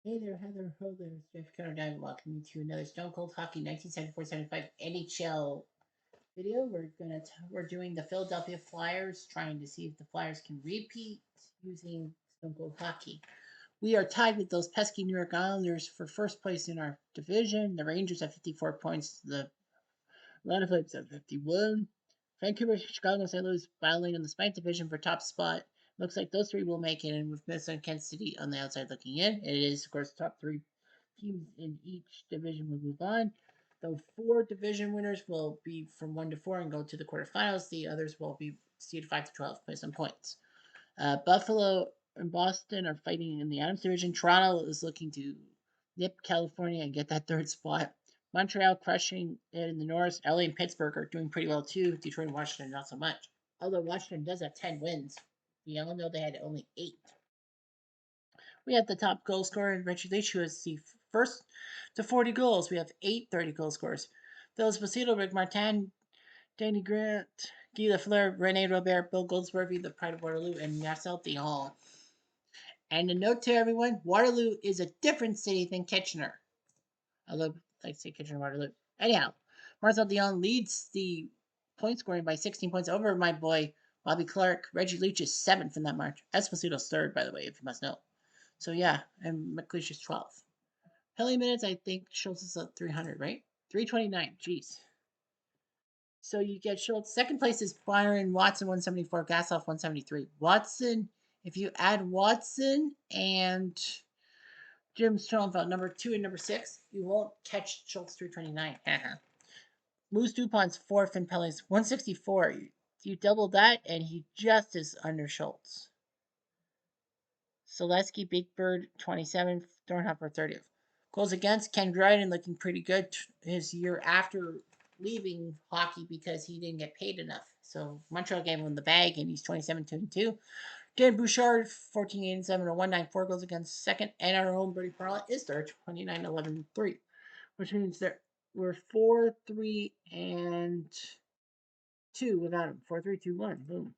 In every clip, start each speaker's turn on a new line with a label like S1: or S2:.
S1: Hey there, Heather. Ho there. It's Jeff Carradine. Welcome you to another Stone Cold Hockey 1974-75 NHL video. We're doing the Philadelphia Flyers, trying to see if the Flyers can repeat using Stone Cold Hockey. We are tied with those pesky New York Islanders for first place in our division. The Rangers have 54 points. The Atlanta Flames have 51. Vancouver, Chicago, and St. Louis battling in the Spike division for top spot. Looks like those three will make it, and with Minnesota and Kansas City on the outside looking in. It is, of course, top three teams in each division will move on. The four division winners will be from 1 to 4 and go to the quarterfinals. The others will be seeded 5 to 12 based on points. Buffalo and Boston are fighting in the Adams division. Toronto is looking to nip California and get that third spot. Montreal crushing it in the North. LA and Pittsburgh are doing pretty well too. Detroit and Washington not so much. Although Washington does have 10 wins. We all know they had only 8. We have the top goal scorer, Richard Leach, who is the first to 40 goals. We have 8 30 goal scorers. Phil Esposito, Rick Martin, Danny Grant, Guy Lafleur, Rene Robert, Bill Goldsworthy, the Pride of Waterloo, and Marcel Dion. And a note to everyone, Waterloo is a different city than Kitchener. I like to say Kitchener Waterloo. Anyhow, Marcel Dion leads the point scoring by 16 points over my boy Bobby Clark. Reggie Leach is 7th in that march. Esposito's 3rd, by the way, if you must know. So yeah, and McLeish is 12th. Penalty minutes, I think Schultz is at 300, right? 329. Jeez. So you get Schultz. Second place is Byron Watson, 174. Gassoff, 173. Watson, if you add Watson and Jim Schoenfeld, number 2 and number 6, you won't catch Schultz 329. Moose Dupont's 4th in penalties, 164. You double that, and he just is under Schultz. Selesky, Big Bird, 27th. Thornhopper, 30th. Goals against, Ken Dryden looking pretty good his year after leaving hockey because he didn't get paid enough. So Montreal gave him the bag, and he's 27-2. Dan Bouchard, 14-87, 194 goals against second. And our own Bertie Parla is third, 29-11-3. Which means that we're 4-3 and 2 without him. 4-3-2-1. Boom.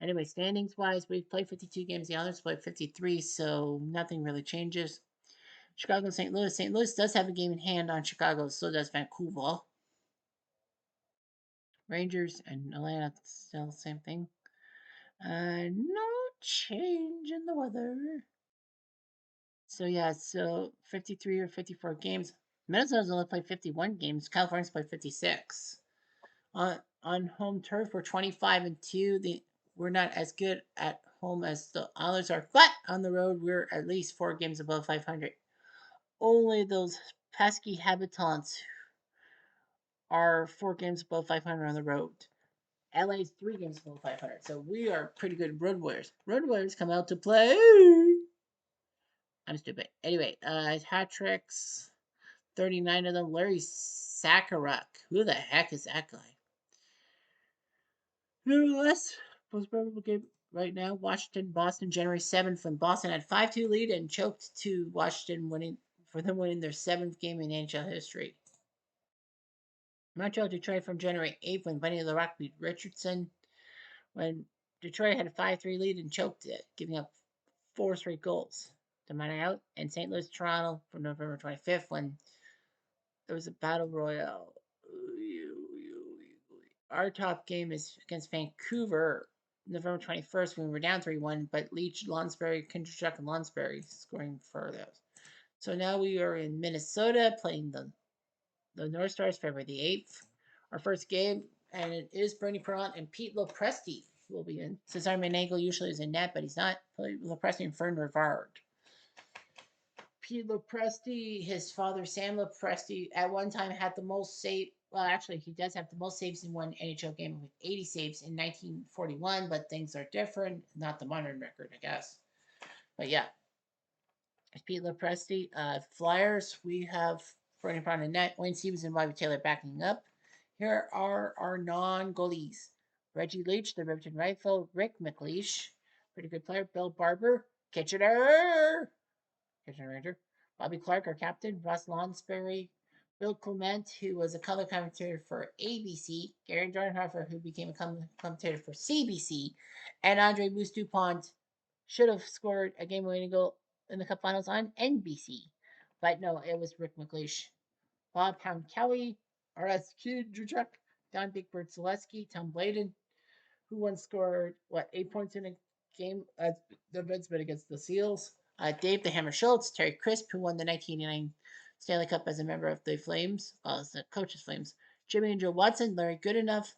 S1: Anyway, standings wise, we've played 52 games. The others played 53, so nothing really changes. Chicago and St. Louis. St. Louis does have a game in hand on Chicago, so does Vancouver. Rangers and Atlanta still the same thing. No change in the weather. So yeah, so 53 or 54 games. Minnesota's only played 51 games. California's played 56. On home turf, we're 25-2. We're not as good at home as the Islanders are, but on the road, we're at least 4 games above 500. Only those pesky habitants are 4 games above 500 on the road. LA's 3 games below 500, so we are pretty good road warriors. Road warriors come out to play. I'm stupid. Anyway, hat tricks, 39 of them. Larry Sakarak. Who the heck is that guy? Nevertheless, most probable game right now, Washington, Boston, January 7th, when Boston had 5-2 lead and choked to Washington winning their 7th game in NHL history. Montreal, Detroit from January 8th when Bunny LaRock beat Richardson. When Detroit had a 5-3 lead and choked it, giving up 4 straight goals to mine out. And St. Louis, Toronto from November 25th when there was a battle royale. Our top game is against Vancouver, November 21st, when we were down 3-1, but Leach, Lonsberry, Kindrachuk, and Lonsberry scoring for those. So now we are in Minnesota playing the North Stars, February the 8th. Our first game, and it is Bernie Perrant and Pete Lopresti who will be in. Cesar Menegel usually is in net, but he's not. Lopresti and Fern Rivard. Pete Lopresti, his father Sam Lopresti, at one time had the most save. Well, actually, he does have the most saves in one NHL game with 80 saves in 1941, but things are different. Not the modern record, I guess. But yeah, Pete Lopresti. Flyers, we have Bernie Brown and net. Wayne Stevens and Bobby Taylor backing up. Here are our non-goalies. Reggie Leach, the Riverton Rifle. Rick McLeish, pretty good player. Bill Barber, Kitchener Ranger. Bobby Clark, our captain. Russ Lonsberry. Bill Clement, who was a color commentator for ABC. Gary Dornhofer, who became a commentator for CBC. And Andre Moose Dupont should have scored a game-winning goal in the Cup Finals on NBC. But no, it was Rick McLeish, Bob Pound Kelly, R.S. Kudrchuk, Don Big Bird Zaleski, Tom Bladen, who once scored, 8 points in a game at the Vidsman against the Seals. Dave the Hammer Schultz, Terry Crisp, who won the 1989 Stanley Cup as a member of the Flames, as the coach's Flames. Jimmy and Joe Watson, Larry Goodenough,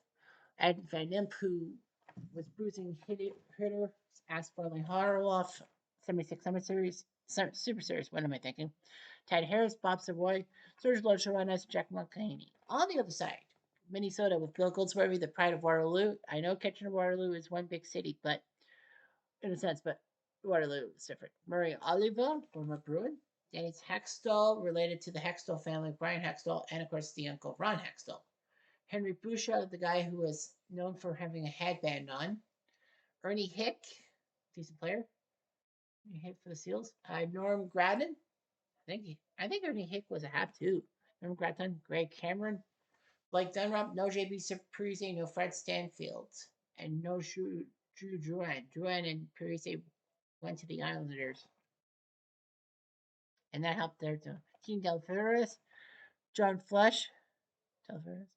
S1: Ed Van Imp, who was bruising hitter, Asparling Harloff, 76 Summer Series, Super Series, what am I thinking? Ted Harris, Bob Savoy, Serge Locharonas, Jack McCaney. On the other side, Minnesota with Bill Goldsworthy, the pride of Waterloo. I know Kitchener-Waterloo is one big city, but in a sense, but Waterloo is different. Murray Oliver, former Bruin. Dennis Hextall, related to the Hextall family, Brian Hextall, and of course the uncle Ron Hextall. Henry Bouchard, the guy who was known for having a headband on. Ernie Hick, decent player. Ernie Hick for the Seals. Norm Gradden. I think Ernie Hick was a half too. Norm Gradden, Greg Cameron, Blake Dunlop, no JB Parise, no Fred Stanfield, and no Drew Drouin. Drouin and Parise went to the Islanders, and that helped there too. Team Del Ferris, John Flesh, Del Ferris,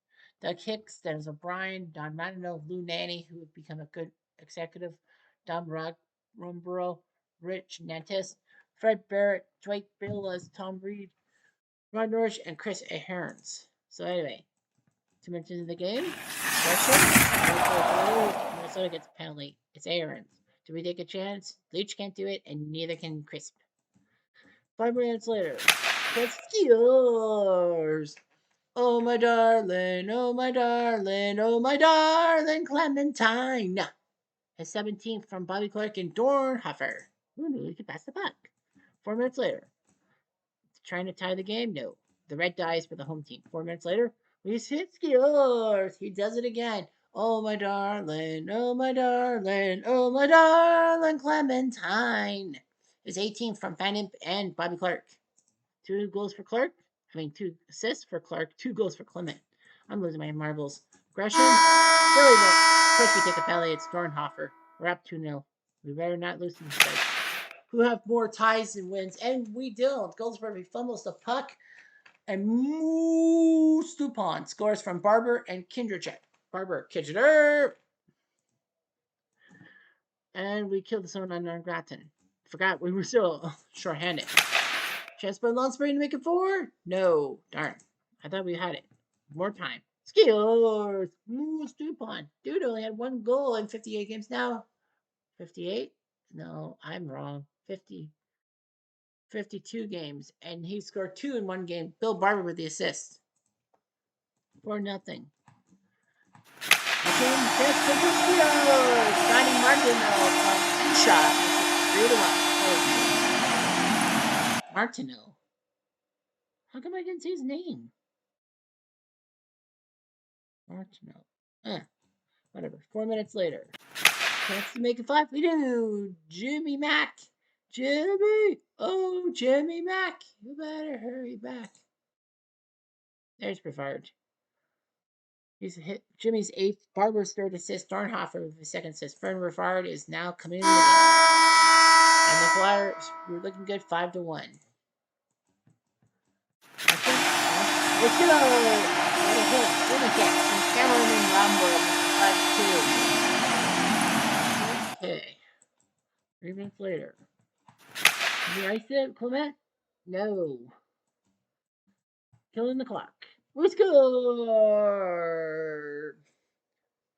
S1: Doug Hicks, Dennis O'Brien, Don Martineau, Lou Nanny, who would become a good executive, Dom Romborough, Rich Nantis, Fred Barrett, Dwight Billas, Tom Reed, Ron Norris, and Chris Ahrens. So anyway, to mention the game, Minnesota gets a penalty. It's Ahrens. Do we take a chance? Leach can't do it, and neither can Crisp. 5 minutes later, it's Steelers. Oh my darling, oh my darling, oh my darling Clementine. His 17th from Bobby Clark and Dornhofer. Who knew he could pass the puck? 4 minutes later, trying to tie the game? No. The red dies for the home team. 4 minutes later, we hit Steelers. He does it again. Oh my darling, oh my darling, oh my darling Clementine. His 18th from Van Imp and Bobby Clark. 2 goals for Clark. 2 assists for Clark. 2 goals for Clement. I'm losing my marbles. Gresham. Really well. Of course we take a penalty. It's Dornhofer. We're up 2-0. We better not lose to these guys. Who have more ties and wins, and we don't. Goldsworthy fumbles the puck, and Moose Dupont scores from Barber and Kindrechek. Barber, Kitchener, and we killed the zone on Grattan. Forgot we were still short-handed. Chance by Lonsbury to make it 4? No, darn. I thought we had it. More time. Skills. Moose Dupont. Dude only had 1 goal in 58 games now. 58? No, I'm wrong. 52 games, and he scored 2 in 1 game. Bill Barber with the assist. 4-0. Again, that's the Steelers. Johnny Martineau from shot. 3-1. Martineau. How come I didn't see his name? Martineau. Whatever. 4 minutes later. Chance to make it 5. We do. Jimmy Mack. Jimmy. Oh, Jimmy Mack. You better hurry back. There's Brevard. He's hit Jimmy's 8th, Barber's 3rd assist, Dornhofer with his 2nd assist. Fern Brevard is now coming in the game. And the Flyers were looking good 5-1. Let's go! What a hit. What a hit. And Cameron and Romberg 5-2. Okay. 3 minutes later. Did I say Clement? No. Killing the clock. We scored!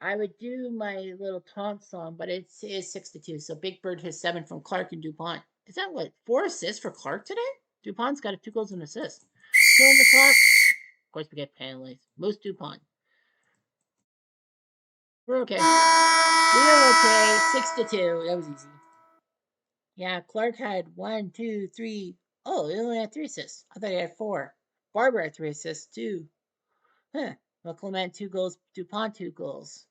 S1: I would do my little taunt song, but it is 6-2. So Big Bird has 7 from Clark and Dupont. Is that what? 4 assists for Clark today? Dupont's got 2 goals and assists. Killing the clock. Of course, we get penalties. Most Dupont. We're okay. We're okay. 6-2. That was easy. Yeah, Clark had 1, 2, 3. Oh, he only had 3 assists. I thought he had 4. Barber had 3 assists too. Huh. Well, Clement 2 goals. Dupont 2 goals.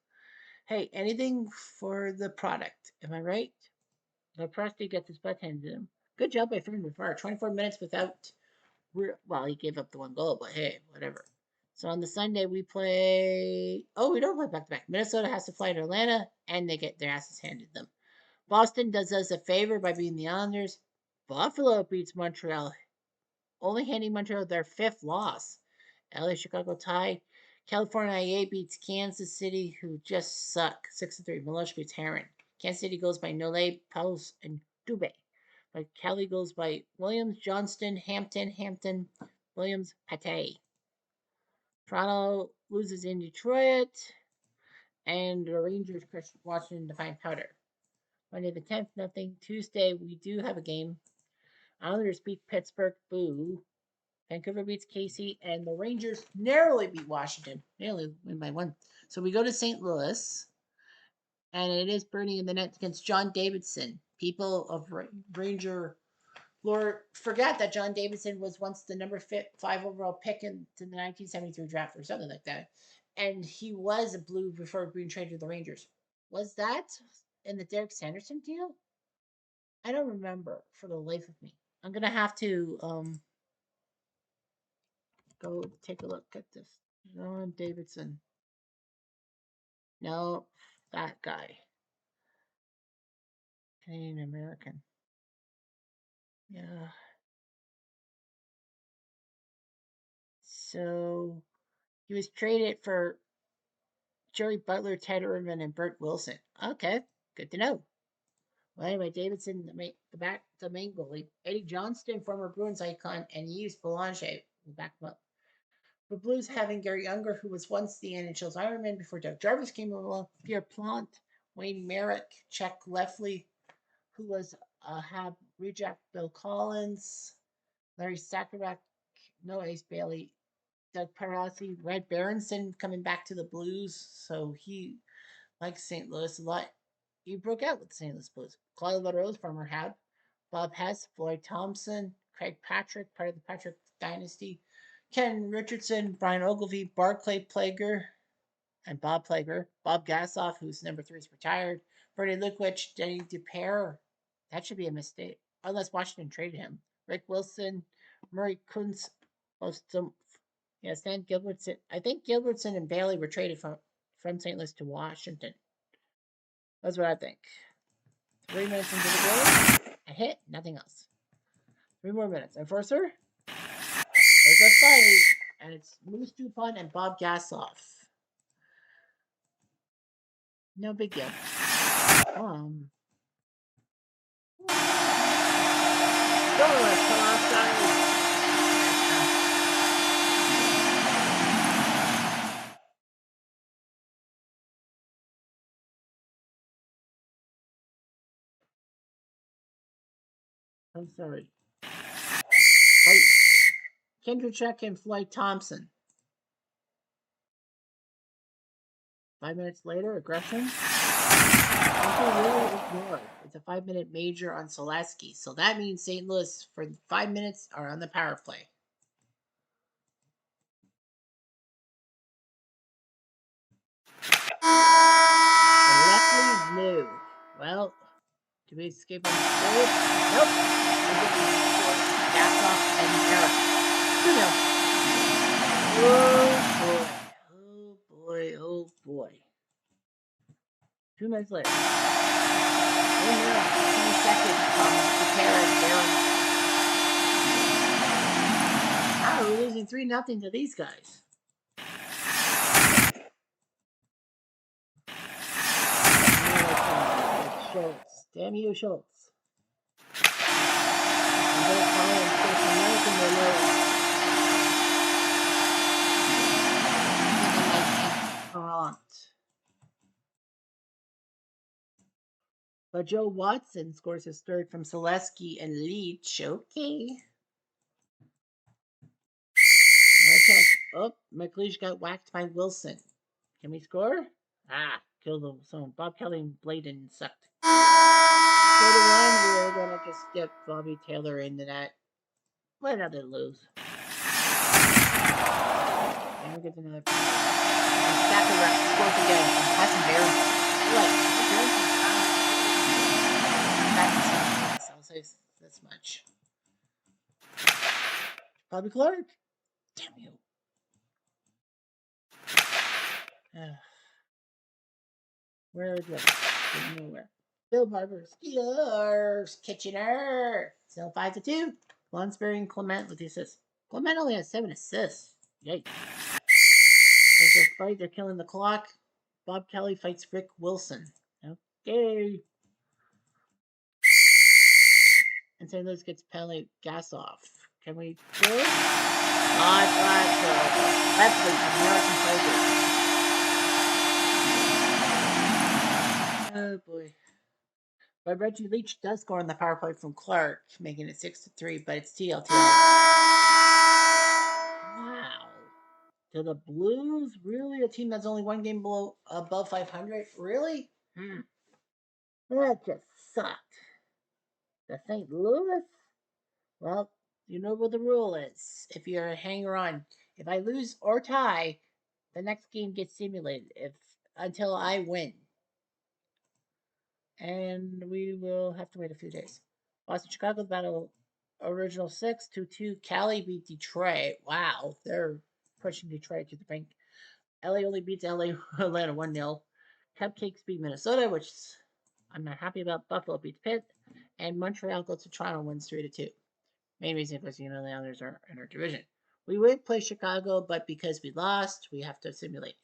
S1: Hey, anything for the product. Am I right? The Presti gets his butt handed to him. Good job by Fern Brevard. 24 minutes without... Well, he gave up the 1 goal, but hey, whatever. So on the Sunday, we play... Oh, we don't play back-to-back. Minnesota has to fly to Atlanta, and they get their asses handed them. Boston does us a favor by beating the Islanders. Buffalo beats Montreal, only handing Montreal their 5th loss. LA Chicago tied. California IA beats Kansas City, who just suck 6-3. Milwaukee beats Heron. Kansas City goes by Nole, Paus, and Dubé. But Cali goes by Williams, Johnston, Hampton, Williams, Pate. Toronto loses in Detroit, and the Rangers crush Washington to find powder. Monday the 10th, nothing. Tuesday, we do have a game. Islanders beat Pittsburgh, boo. Vancouver beats Casey, and the Rangers narrowly beat Washington. Narrowly win by 1. So we go to St. Louis, and it is Bernie in the net against John Davidson. People of Ranger lore forget that John Davidson was once the number 5 overall pick in the 1973 draft or something like that. And he was a Blue before being traded to the Rangers. Was that in the Derek Sanderson deal? I don't remember for the life of me. I'm gonna have to go take a look at this. John Davidson. No, that guy. Canadian American. Yeah. So he was traded for Jerry Butler, Ted Irvin, and Bert Wilson. Okay, good to know. Well, anyway, Davidson, the main goalie. Eddie Johnston, former Bruins icon, and Yves Boulanger will back him up. The Blues having Gary Unger, who was once the NHL's Ironman before Doug Jarvis came along, Pierre Plante, Wayne Merrick, Chuck Leffley, who was had reject Bill Collins, Larry Sakarak, no Ace Bailey, Doug Parasi, Red Berenson coming back to the Blues, so he likes St. Louis a lot. He broke out with the St. Louis Blues. Claude LaRose, former Hab, Bob Hess, Floyd Thompson, Craig Patrick, part of the Patrick dynasty, Ken Richardson, Brian Ogilvie, Barclay Plager, and Bob Plager, Bob Gassoff, who's number 3 is retired, Bernie Lukwich, Denny Dupere. That should be a mistake, unless Washington traded him. Rick Wilson, Murray Kuntz, Ostum. Yeah, Stan Gilbertson. I think Gilbertson and Bailey were traded from St. Louis to Washington. That's what I think. 3 minutes into the game, a hit, nothing else. 3 more minutes. Enforcer. There's a fight, and it's Moose Dupont and Bob Gassoff. No big deal. I'm sorry. Fight. Kendrachuk and Floyd Thompson. 5 minutes later, aggression. It's a 5-minute major on Selesky. So that means St. Louis for 5 minutes are on the power play. And Leslie's new. Well, do we escape on the stage? Nope. Gassoff and Merrick. 2-0. Oh boy. Oh boy. 2 minutes later. 22nd from Dupere and Barron. We're losing 3-0 to these guys. Schultz. Damn you, Schultz. I'm going to call him South American Toronto. But Joe Watson scores his 3rd from Selesky and Leach. Okay. Oh, McLeish got whacked by Wilson. Can we score? Killed someone. Bob Kelly and Bladen sucked. 4-1, we're going to just get Bobby Taylor into that. Let another lose. And we get another. And Sakarak scores again from Hudson Barron. I'll say this much. Bobby Clark. Damn you. Where is it? Nowhere. Bill Barber, Steelers, Kitchener. Still 5-2. Lonsberry and Clement with the assists. Clement only has 7 assists. Yikes. There's a fight. They're killing the clock. Bob Kelly fights Rick Wilson. Okay. And St. Louis gets penalty gas off. Can we do it? Live flag. Let's American Tiger. Oh boy. But Reggie Leach does score on the power play from Clark, making it 6-3, but it's TLT. Wow. To the Blues? Really? A team that's only one game above 500? Really? That just sucked. The St. Louis? Well, you know what the rule is. If you're a hanger on, if I lose or tie, the next game gets simulated until I win. And we will have to wait a few days. Boston Chicago battle original 6-2. Cali beat Detroit. Wow, they're pushing Detroit to the brink. LA only beats Atlanta 1-0. Cupcakes beat Minnesota, which I'm not happy about. Buffalo beats Pitt. And Montreal goes to Toronto, wins 3-2. Main reason because the others are in our division. We would play Chicago, but because we lost, we have to simulate.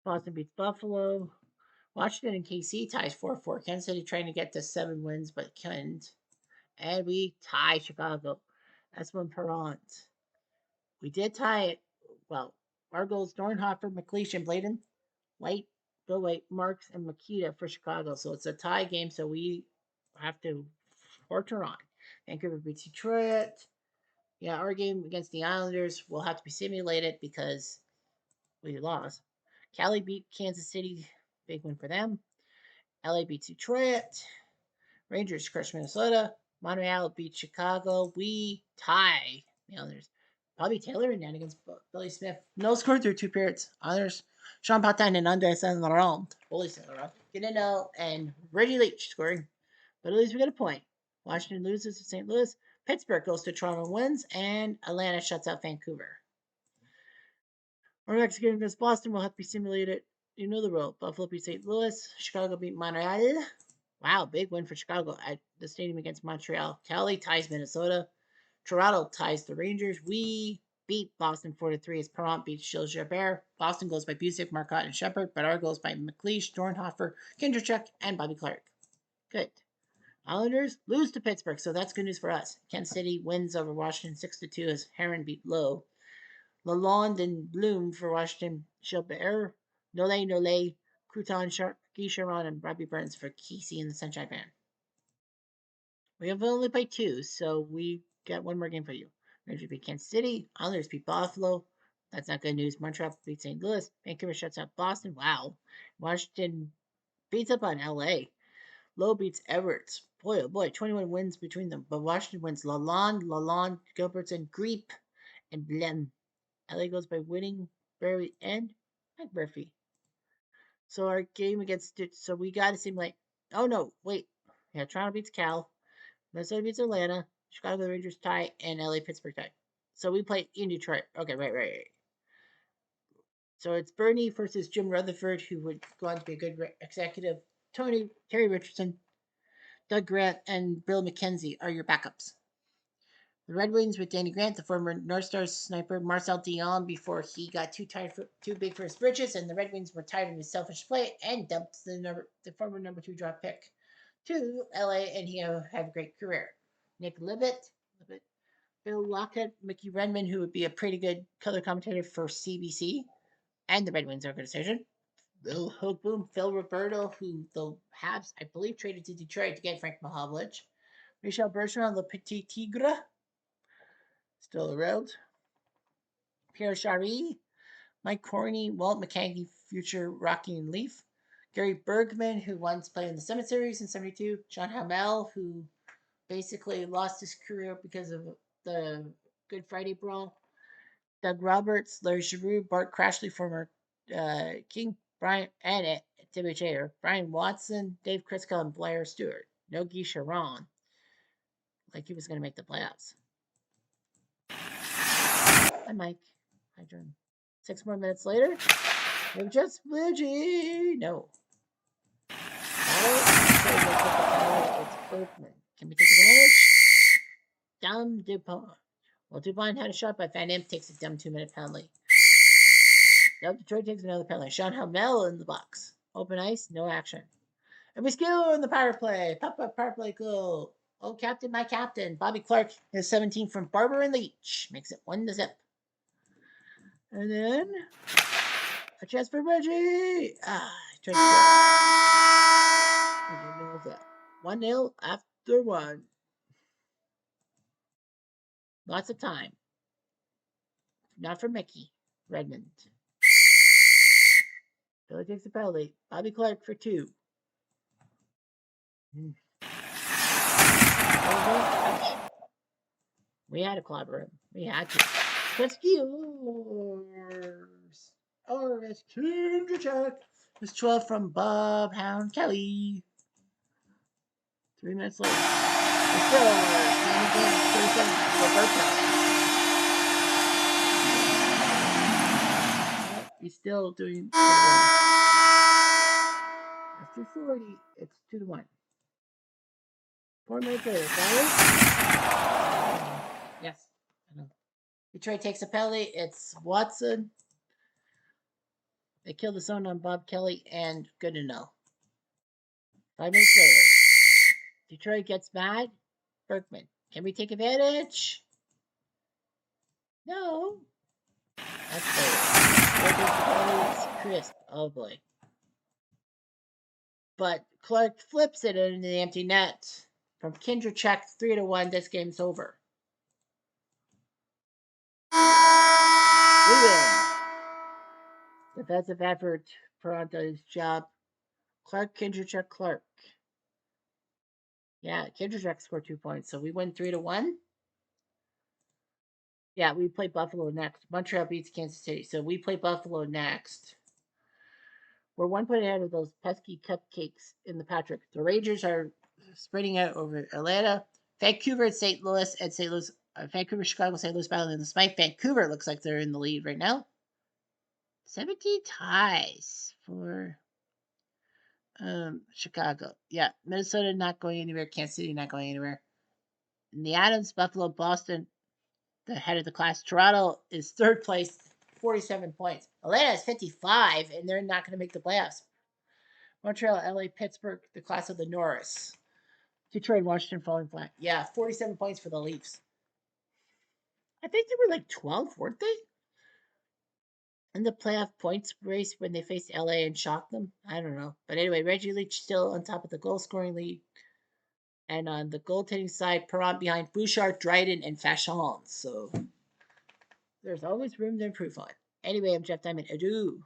S1: Boston beats Buffalo. Washington and KC ties 4-4. Kansas City trying to get to 7 wins, but couldn't. And we tie Chicago. That's one Perrant. We did tie it. Well, our goals Dornhofer, McLeish, and Bladen. White, Bill White, Marks, and Makita for Chicago. So it's a tie game, so we have to torture on. Vancouver beats Detroit. Yeah, our game against the Islanders will have to be simulated because we lost. Cali beat Kansas City. Big win for them. LA beats Detroit. Rangers crush Minnesota. Montreal beat Chicago. We tie the Islanders. Bobby Taylor and against Billy Smith. No score through 2 periods. Others, Sean Patin and Andres Saint Laurent. Bully Saint Laurent. Ganino and Reggie Leach scoring. But at least we get a point. Washington loses to St. Louis. Pittsburgh goes to Toronto and wins. And Atlanta shuts out Vancouver. Our next game against Boston will have to be simulated. You know the rule. Buffalo beat St. Louis. Chicago beat Montreal. Wow, big win for Chicago at the stadium against Montreal. Cali ties Minnesota. Toronto ties the Rangers. We beat Boston 4-3 as Perrant beats Gilles Gilbert. Boston goes by Busick, Marcotte, and Shepard, but our goes by McLeish, Dornhofer, Kinderchuk, and Bobby Clark. Good. Islanders lose to Pittsburgh, so that's good news for us. Kansas City wins over Washington 6-2 as Heron beat Lowe. Lalonde and Bloom for Washington. Gilbert, Nole, Crouton, Guy Charon, and Robbie Burns for Kesey and the Sunshine Band. We have only played 2, so we got one more game for you. Rangers beat Kansas City. Islanders beat Buffalo. That's not good news. Montreal beat St. Louis. Vancouver shuts out Boston. Wow. Washington beats up on LA. Lowe beats Everett. Boy, oh boy, 21 wins between them. But Washington wins Lalonde, Gilbertson, Greep, and Blem. LA goes by winning Barry and McMurphy. So our game against so we got to simulate. Oh no, wait. Yeah, Toronto beats Cal. Minnesota beats Atlanta. Chicago Rangers tie and LA Pittsburgh tie. So we play in Detroit. Okay, right. So it's Bernie versus Jim Rutherford, who would go on to be a good executive. Terry Richardson, Doug Grant, and Bill McKenzie are your backups. The Red Wings with Danny Grant, the former North Stars sniper Marcel Dion, before he got too big for his britches, and the Red Wings were tired of his selfish play and dumped the former number 2 draft pick to LA, and he had a great career. Nick Libet, Bill Lockett, Mickey Redmond, who would be a pretty good color commentator for CBC and the Red Wings organization. Bill Hookboom, Phil Roberto, who the Habs, I believe, traded to Detroit to get Frank Mahovlich. Michel Bergeron, Le Petit Tigre, still around. Pierre Charry, Mike Corney, Walt McCangy, future Rocky and Leaf. Gary Bergman, who once played in the Summit Series in 72. John Hamel, who basically lost his career because of the Good Friday Brawl. Doug Roberts, Larry Giroux, Bart Crashley, former King, Brian, and Timmy Chater, Brian Watson, Dave Crisco, and Blair Stewart. No Guy Charon, like he was going to make the playoffs. Hi, Mike. Hi, Jordan. 6 more minutes later, we're just Blidgy. No. It's Berkman. Can we take advantage? Dumb Dupont. Well, Dupont had a shot, but Van Imp takes a dumb 2-minute penalty. Nope, Detroit takes another penalty. Sean Hamel in the box. Open ice, no action. And we skill in the power play. Power play goal. Oh, captain, my captain. Bobby Clark has 17 from Barber and Leach. Makes it 1-0. And then a chance for Reggie. Reggie knows that. 1-0 after 1. Lots of time. Not for Mickey. Redmond. Billy takes the penalty. Bobby Clark for 2. We had to clobber him. We had to. Rescuers. RS Kinderchuk. It's 12 from Bob Hound Kelly. 3 minutes later. He's still doing. After 40, it's 2-1. 4 minutes later. Yes. I know. Detroit takes a penalty. It's Watson. They kill the zone on Bob Kelly, and good to know. 5 minutes later, Detroit gets mad. Berkman, can we take advantage? No. That's fair. It's crisp. Oh boy. But Clark flips it into the empty net. From Kinderchuk, 3-1. This game's over. We win. Defensive effort. Toronto's job. Clark, Kinderchuk, Clark. Yeah, Kinderchuk scored 2 points, so we win 3-1. Yeah, we play Buffalo next. Montreal beats Kansas City, so we play Buffalo next. We're 1 point ahead of those pesky cupcakes in the Patrick. The Rangers are spreading out over Atlanta, Vancouver, and St. Louis, and St. Louis, Vancouver, Chicago, St. Louis battling in the Smythe. Vancouver looks like they're in the lead right now. 17 ties for Chicago. Yeah, Minnesota not going anywhere. Kansas City not going anywhere. In the Adams, Buffalo, Boston, the head of the class. Toronto is 3rd place, 47 points. Atlanta is 55, and they're not going to make the playoffs. Montreal, LA, Pittsburgh, the class of the Norris. Detroit and Washington falling flat. Yeah, 47 points for the Leafs. I think they were like 12, weren't they? In the playoff points race when they faced LA and shocked them. I don't know. But anyway, Reggie Leach still on top of the goal scoring lead. And on the goaltending side, Perron behind Bouchard, Dryden, and Fachon. So there's always room to improve on. Anyway, I'm Jeff Diamond. Adieu.